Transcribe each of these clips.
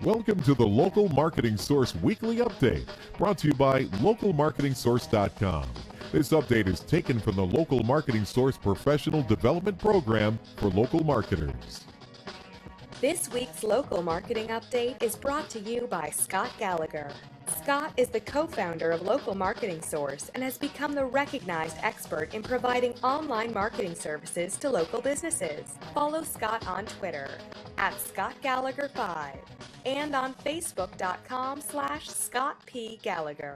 Welcome to the Local Marketing Source Weekly Update, brought to you by localmarketingsource.com. This update is taken from the Local Marketing Source Professional Development Program for local marketers. This week's Local Marketing Update is brought to you by Scott Gallagher. Scott is the co-founder of Local Marketing Source and has become the recognized expert in providing online marketing services to local businesses. Follow Scott on Twitter at ScottGallagher5 and on Facebook.com/ScottPGallagher.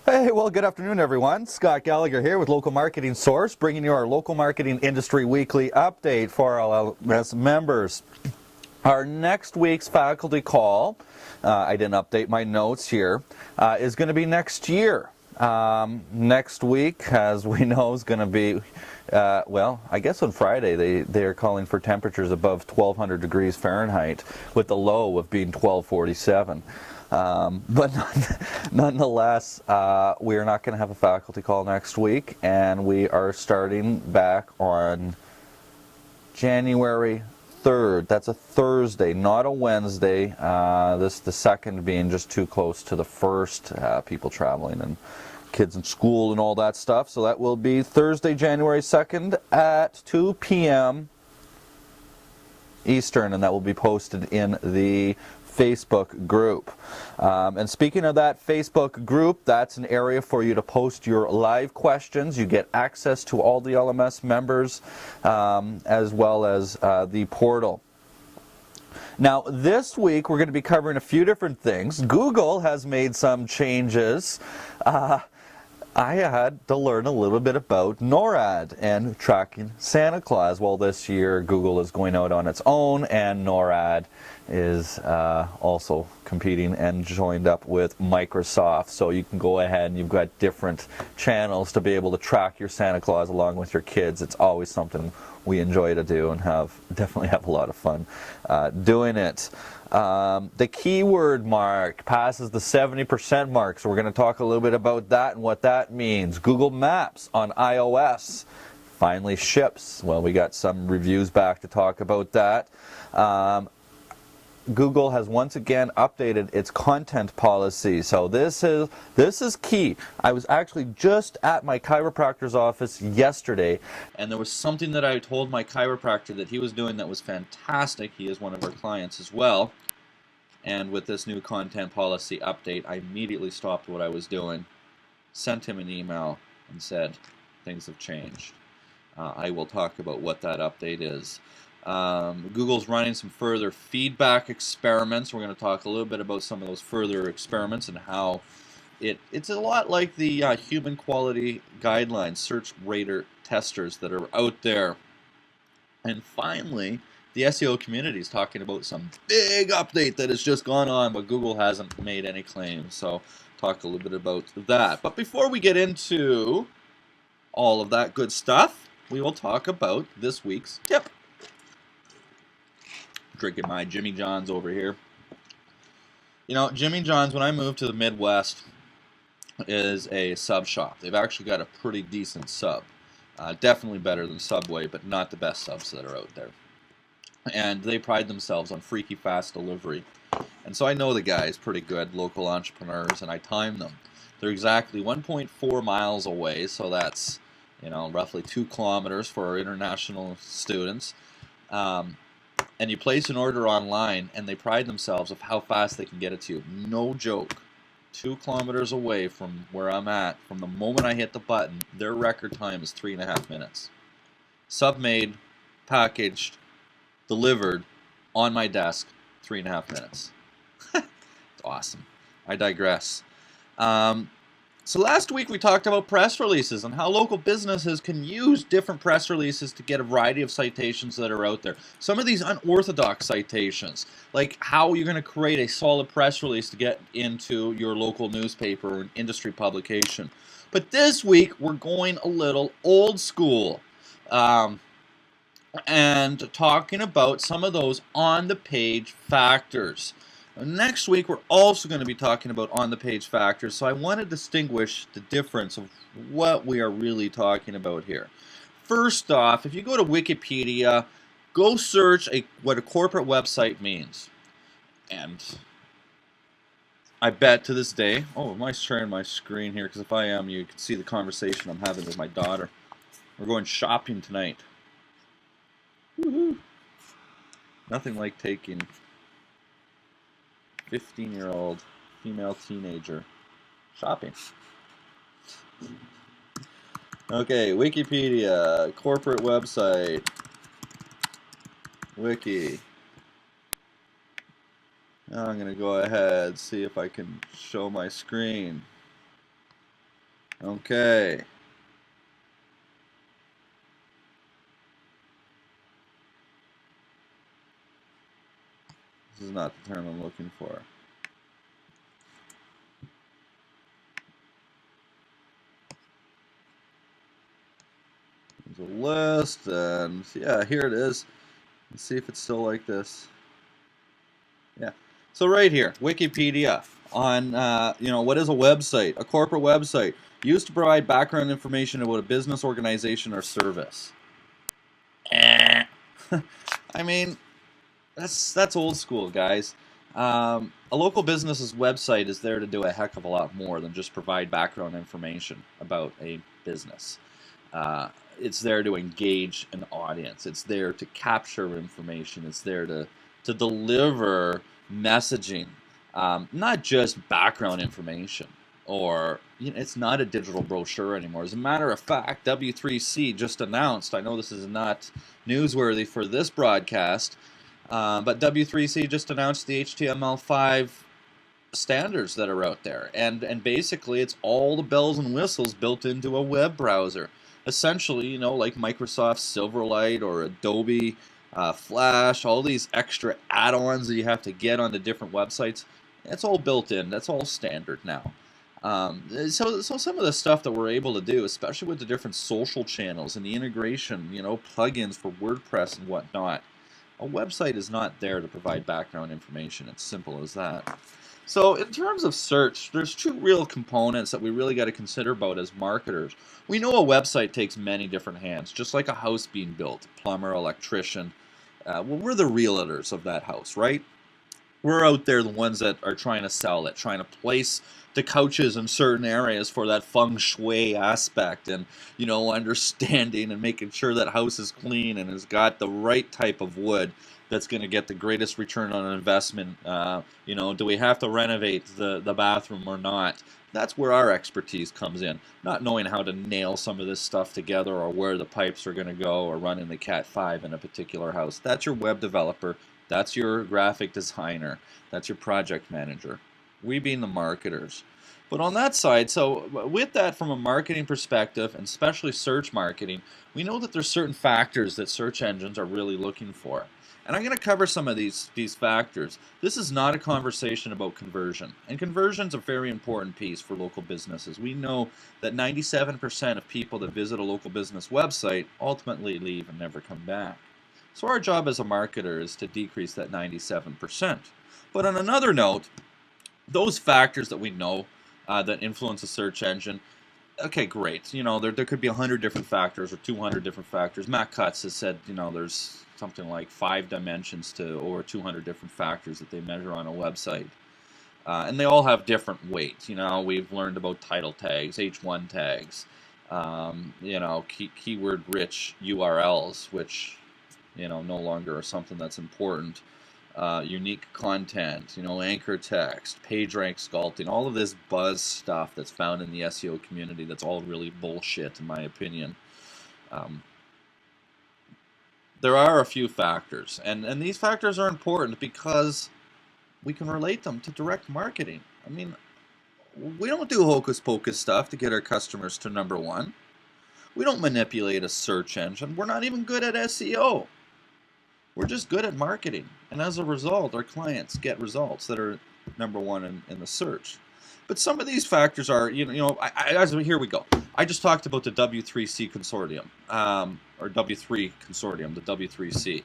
Hey, well, good afternoon, everyone. Scott Gallagher here with Local Marketing Source, bringing you our Local Marketing Industry Weekly Update for our LMS members. Our next week's faculty call, I didn't update my notes here, is going to be next year. Next week, as we know, is going to be, well, I guess on Friday they are calling for temperatures above 1,200 degrees Fahrenheit with the low of being 1,247. But nonetheless, we are not going to have a faculty call next week, and we are starting back on January 3rd. That's a Thursday, not a Wednesday. The second being just too close to the first, people traveling and kids in school and all that stuff. So that will be Thursday, January 2nd at 2 p.m. Eastern, and that will be posted in the Facebook group. And speaking of that Facebook group, that's an area for you to post your live questions. You get access to all the LMS members as well as the portal. Now, this week we're going to be covering a few different things. Google has made some changes. I had to learn a little bit about NORAD and tracking Santa Claus. Well, this year Google is going out on its own, and NORAD is also competing and joined up with Microsoft. So you can go ahead and you've got different channels to be able to track your Santa Claus along with your kids. It's always something we enjoy to do and definitely have a lot of fun doing it. The keyword mark passes the 70% mark, so we're going to talk a little bit about that and what that means. Google Maps on iOS finally ships. Well, we got some reviews back to talk about that. Google has once again updated its content policy, so this is key. I was actually just at my chiropractor's office yesterday, and there was something that I told my chiropractor that he was doing that was fantastic. He is one of our clients as well, and with this new content policy update, I immediately stopped what I was doing, sent him an email, and said things have changed. I will talk about what that update is. Google's running some further feedback experiments. We're going to talk a little bit about some of those further experiments and how it's a lot like the human quality guidelines, search rater testers that are out there. And finally, the SEO community is talking about some big update that has just gone on, but Google hasn't made any claims. So talk a little bit about that. But before we get into all of that good stuff, we will talk about this week's tip. Drinking my Jimmy John's over here. You know, Jimmy John's, when I moved to the Midwest, is a sub shop. They've actually got a pretty decent sub. Definitely better than Subway, but not the best subs that are out there. And they pride themselves on freaky fast delivery. And so I know the guys pretty good, local entrepreneurs, and I time them. They're exactly 1.4 miles away, so that's, you know, roughly 2 kilometers for our international students. And you place an order online, and they pride themselves of how fast they can get it to you. No joke. 2 kilometers away from where I'm at, from the moment I hit the button, their record time is 3.5 minutes. Sub-made, packaged, delivered, on my desk, 3.5 minutes. It's awesome. I digress. So last week we talked about press releases and how local businesses can use different press releases to get a variety of citations that are out there. Some of these unorthodox citations, like how you're going to create a solid press release to get into your local newspaper or an industry publication. But this week we're going a little old school and talking about some of those on-the-page factors. Next week, we're also going to be talking about on-the-page factors, so I want to distinguish the difference of what we are really talking about here. First off, if you go to Wikipedia, go search what a corporate website means. And I bet to this day, oh, am I sharing my screen here? Because if I am, you can see the conversation I'm having with my daughter. We're going shopping tonight. Woohoo! Nothing like taking 15-year-old female teenager shopping. Okay, Wikipedia, corporate website, wiki. Now I'm going to go ahead and see if I can show my screen. Okay. This is not the term I'm looking for. There's a list, and yeah, here it is. Let's see if it's still like this. Yeah. So right here, Wikipedia on, what is a website? A corporate website used to provide background information about a business, organization, or service. I mean, that's old school, guys. A local business's website is there to do a heck of a lot more than just provide background information about a business. It's there to engage an audience. It's there to capture information. It's there to deliver messaging, not just background information. Or it's not a digital brochure anymore. As a matter of fact, W3C just announced, I know this is not newsworthy for this broadcast, but W3C just announced the HTML5 standards that are out there. And basically, it's all the bells and whistles built into a web browser. Essentially, like Microsoft Silverlight or Adobe Flash, all these extra add-ons that you have to get onto different websites, it's all built in. That's all standard now. So some of the stuff that we're able to do, especially with the different social channels and the integration, plugins for WordPress and whatnot, a website is not there to provide background information. It's simple as that. So in terms of search, there's two real components that we really got to consider about as marketers. We know a website takes many different hands, just like a house being built, plumber, electrician. Well, we're the realtors of that house, right? We're out there the ones that are trying to sell it, trying to place the couches in certain areas for that feng shui aspect and, understanding and making sure that house is clean and has got the right type of wood that's going to get the greatest return on investment. Do we have to renovate the bathroom or not? That's where our expertise comes in. Not knowing how to nail some of this stuff together or where the pipes are going to go or running the Cat 5 in a particular house. That's your web developer. That's your graphic designer. That's your project manager. We being the marketers. But on that side, so with that from a marketing perspective, and especially search marketing, we know that there's certain factors that search engines are really looking for. And I'm going to cover some of these factors. This is not a conversation about conversion. And conversion's a very important piece for local businesses. We know that 97% of people that visit a local business website ultimately leave and never come back. So our job as a marketer is to decrease that 97%. But on another note, those factors that we know that influence a search engine, okay, great. There could be 100 different factors or 200 different factors. Matt Cutts has said, there's something like 5 dimensions to over 200 different factors that they measure on a website. And they all have different weights. We've learned about title tags, H1 tags, keyword-rich URLs, which, no longer are something that's important. Unique content, anchor text, page rank sculpting, all of this buzz stuff that's found in the SEO community that's all really bullshit in my opinion. There are a few factors, and these factors are important because we can relate them to direct marketing. I mean, we don't do hocus pocus stuff to get our customers to number one. We don't manipulate a search engine. We're not even good at SEO. We're just good at marketing, and as a result, our clients get results that are number one in the search. But some of these factors are, here we go. I just talked about the W3C consortium, or W3 consortium, the W3C.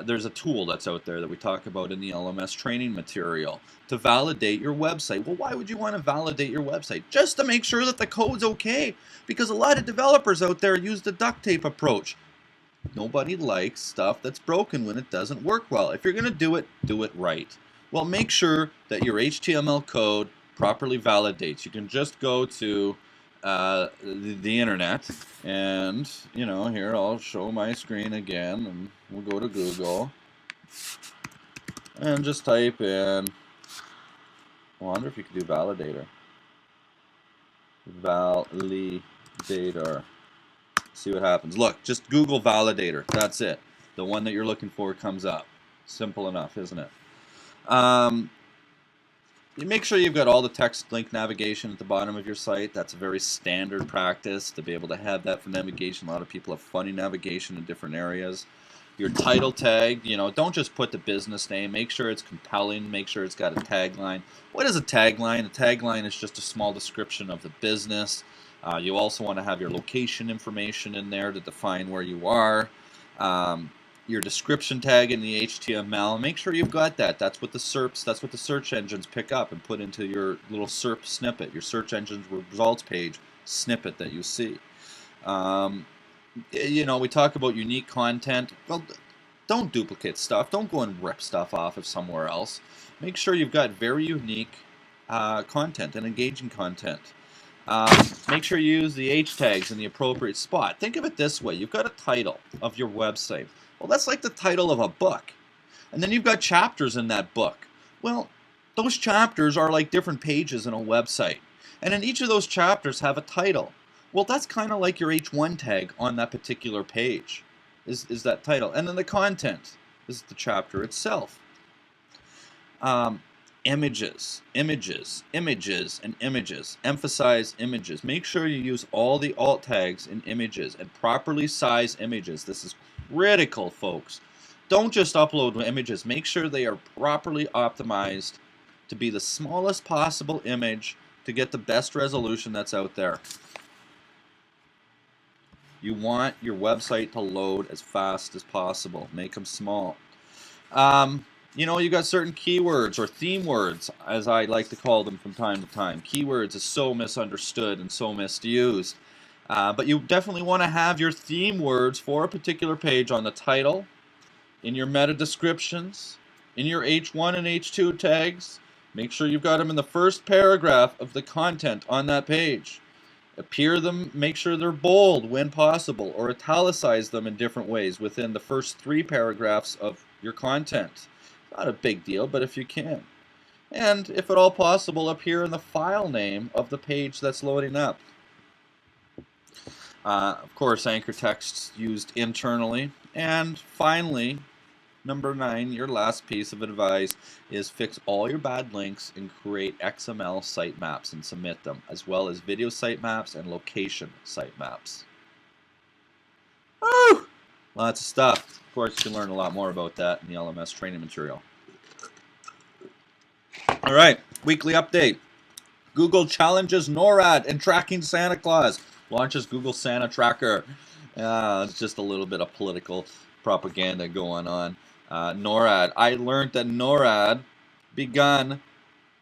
There's a tool that's out there that we talk about in the LMS training material to validate your website. Well, why would you want to validate your website? Just to make sure that the code's okay, because a lot of developers out there use the duct tape approach. Nobody likes stuff that's broken when it doesn't work well. If you're going to do it right. Well, make sure that your HTML code properly validates. You can just go to the internet, and here I'll show my screen again, and we'll go to Google and just type in, I wonder if you could do Validator. Validator. See what happens. Look, just Google Validator. That's it. The one that you're looking for comes up. Simple enough, isn't it? You make sure you've got all the text link navigation at the bottom of your site. That's a very standard practice to be able to have that for navigation. A lot of people have funny navigation in different areas. Your title tag, don't just put the business name. Make sure it's compelling. Make sure it's got a tagline. What is a tagline? A tagline is just a small description of the business. You also want to have your location information in there to define where you are. Your description tag in the HTML. Make sure you've got that. That's what the SERPs, that's what the search engines pick up and put into your little SERP snippet, your search engine results page snippet that you see. We talk about unique content. Well, don't duplicate stuff. Don't go and rip stuff off of somewhere else. Make sure you've got very unique content and engaging content. Make sure you use the H tags in the appropriate spot. Think of it this way. You've got a title of your website. Well, that's like the title of a book. And then you've got chapters in that book. Well, those chapters are like different pages in a website. And in each of those chapters have a title. Well, that's kind of like your H1 tag on that particular page, is that title. And then the content is the chapter itself. Images, images, images, and images. Emphasize images. Make sure you use all the alt tags in images and properly size images. This is critical, folks. Don't just upload images. Make sure they are properly optimized to be the smallest possible image to get the best resolution that's out there. You want your website to load as fast as possible. Make them small. You got certain keywords or theme words, as I like to call them from time to time. Keywords is so misunderstood and so misused. But you definitely want to have your theme words for a particular page on the title, in your meta descriptions, in your H1 and H2 tags. Make sure you've got them in the first paragraph of the content on that page. Make sure they're bold when possible, or italicize them in different ways within the first 3 paragraphs of your content. Not a big deal, but if you can. And if at all possible, appear in the file name of the page that's loading up. Of course, anchor text used internally. And finally, number 9, your last piece of advice is fix all your bad links and create XML sitemaps and submit them, as well as video sitemaps and location sitemaps. Woo! Lots of stuff. Of course, you can learn a lot more about that in the LMS training material. All right, weekly update. Google challenges NORAD in tracking Santa Claus. Launches Google Santa Tracker. It's just a little bit of political propaganda going on. NORAD. I learned that NORAD begun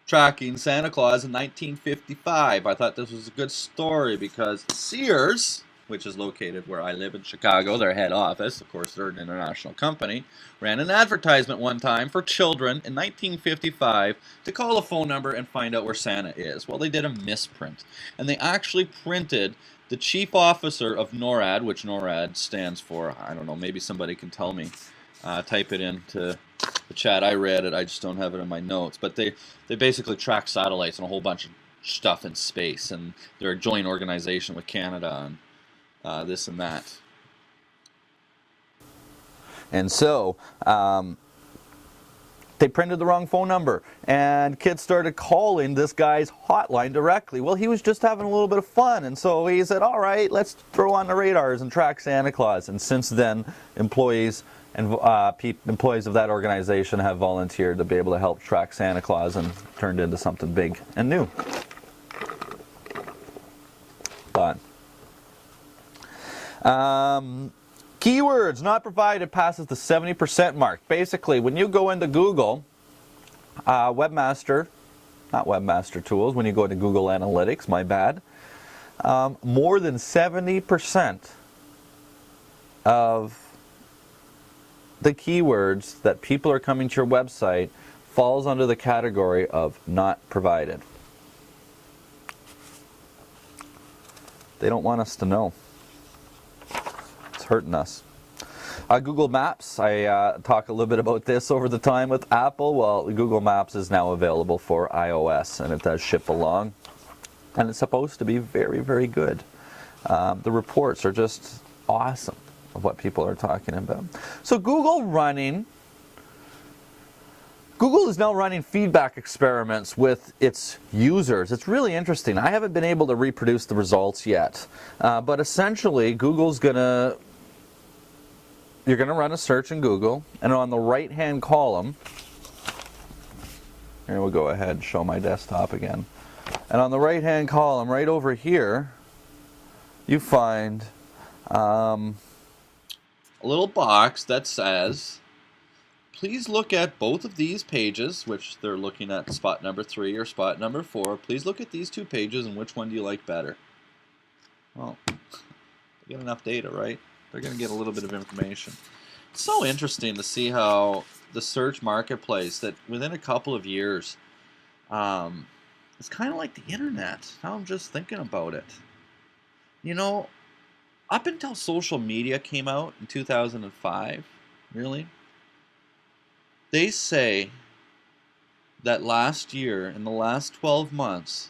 tracking Santa Claus in 1955. I thought this was a good story because Sears, which is located where I live in Chicago, their head office, of course they're an international company, ran an advertisement one time for children in 1955 to call a phone number and find out where Santa is. Well, they did a misprint, and they actually printed the chief officer of NORAD, which NORAD stands for, I don't know, maybe somebody can tell me. Type it into the chat. I read it, I just don't have it in my notes. But they basically track satellites and a whole bunch of stuff in space, and they're a joint organization with Canada and this and that. And so they printed the wrong phone number, and kids started calling this guy's hotline directly. Well, he was just having a little bit of fun, and so he said, all right, let's throw on the radars and track Santa Claus. And since then, employees of that organization have volunteered to be able to help track Santa Claus, and turned into something big and new. But keywords not provided passes the 70% mark. Basically, when you go into Google, Webmaster Tools, when you go into Google Analytics, my bad, more than 70% of the keywords that people are coming to your website falls under the category of not provided. They don't want us to know. It's hurting us. Google Maps, I talk a little bit about this over the time with Apple. Well, Google Maps is now available for iOS, and it does ship along. And it's supposed to be very, very good. The reports are just awesome of what people are talking about. So Google is now running feedback experiments with its users. It's really interesting. I haven't been able to reproduce the results yet. But essentially, you're going to run a search in Google, and on the right-hand column, here we'll go ahead and show my desktop again. And on the right-hand column, right over here, you find a little box that says, please look at both of these pages, which they're looking at spot number 3 or spot number 4. Please look at these 2 pages, and which one do you like better? Well, they get enough data, right? They're going to get a little bit of information. It's so interesting to see how the search marketplace, that within a couple of years, it's kind of like the internet. Now I'm just thinking about it. You know, up until social media came out in 2005, really, they say that last year, in the last 12 months,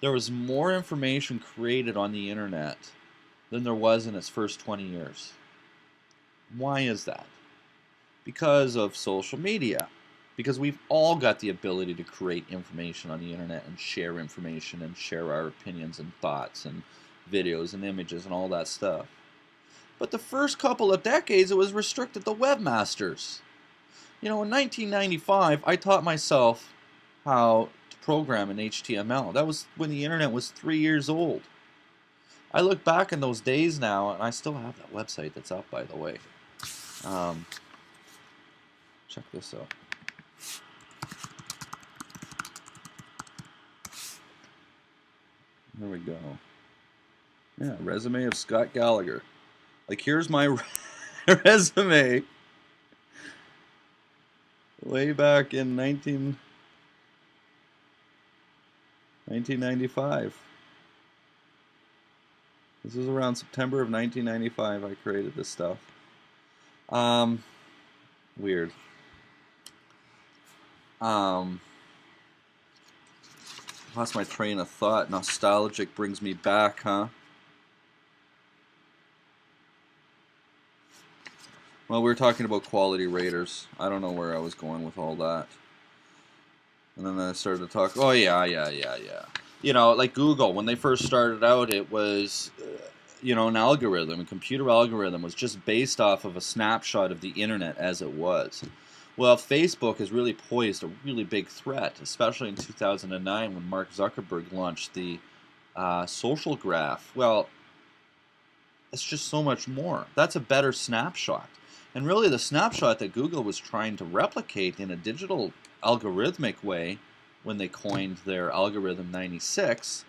there was more information created on the internet than there was in its first 20 years. Why is that? Because of social media. Because we've all got the ability to create information on the internet and share information and share our opinions and thoughts and videos and images and all that stuff. But the first couple of decades, it was restricted to webmasters. You know, in 1995, I taught myself how to program in HTML. That was when the internet was 3 years old. I look back in those days now, and I still have that website that's up, by the way. Check this out. There we go. Yeah, resume of Scott Gallagher. Like, here's my resume way back in 1995. This was around September of 1995 I created this stuff. Weird. Lost my train of thought. Nostalgic brings me back, huh? Well, we were talking about quality raters. I don't know where I was going with all that. And then I started to talk, oh yeah. You know, like Google, when they first started out, it was, you know, an algorithm. A computer algorithm was just based off of a snapshot of the internet as it was. Well, Facebook has really posed a really big threat, especially in 2009 when Mark Zuckerberg launched the social graph. Well, it's just so much more. That's a better snapshot. And really the snapshot that Google was trying to replicate in a digital algorithmic way when they coined their algorithm 1996,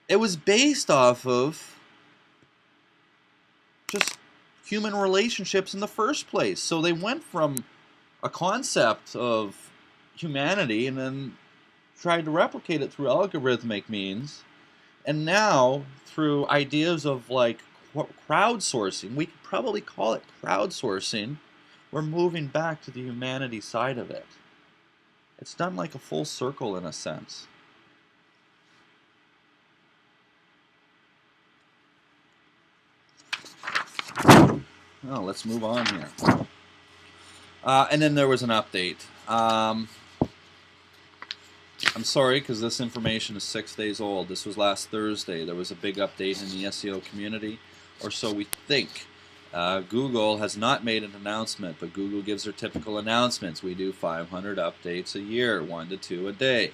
it was based off of just human relationships in the first place. So they went from a concept of humanity and then tried to replicate it through algorithmic means, and now through ideas of like crowdsourcing, we could probably call it crowdsourcing, we're moving back to the humanity side of it. It's done like a full circle in a sense. Well, let's move on here. And then there was an update. I'm sorry, because this information is 6 days old. This was last Thursday. There was a big update in the SEO community, or so we think. Google has not made an announcement, but Google gives their typical announcements. We do 500 updates a year, 1 to 2 a day.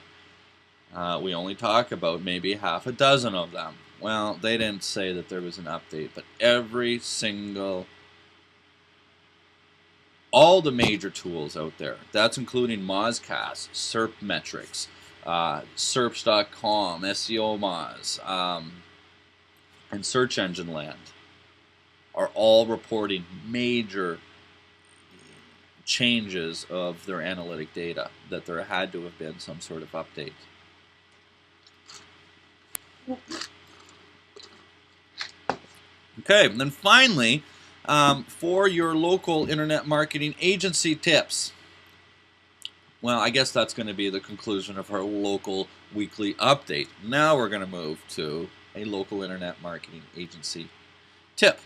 We only talk about maybe half a dozen of them. Well, they didn't say that there was an update, but every single, all the major tools out there, that's including Mozcast, SERP metrics, SERPs.com, SEO Moz, and Search Engine Land. are all reporting major changes of their analytic data, that there had to have been some sort of update. Okay, and then finally, for your local internet marketing agency tips. Well, I guess that's going to be the conclusion of our local weekly update. Now we're going to move to a local internet marketing agency tip.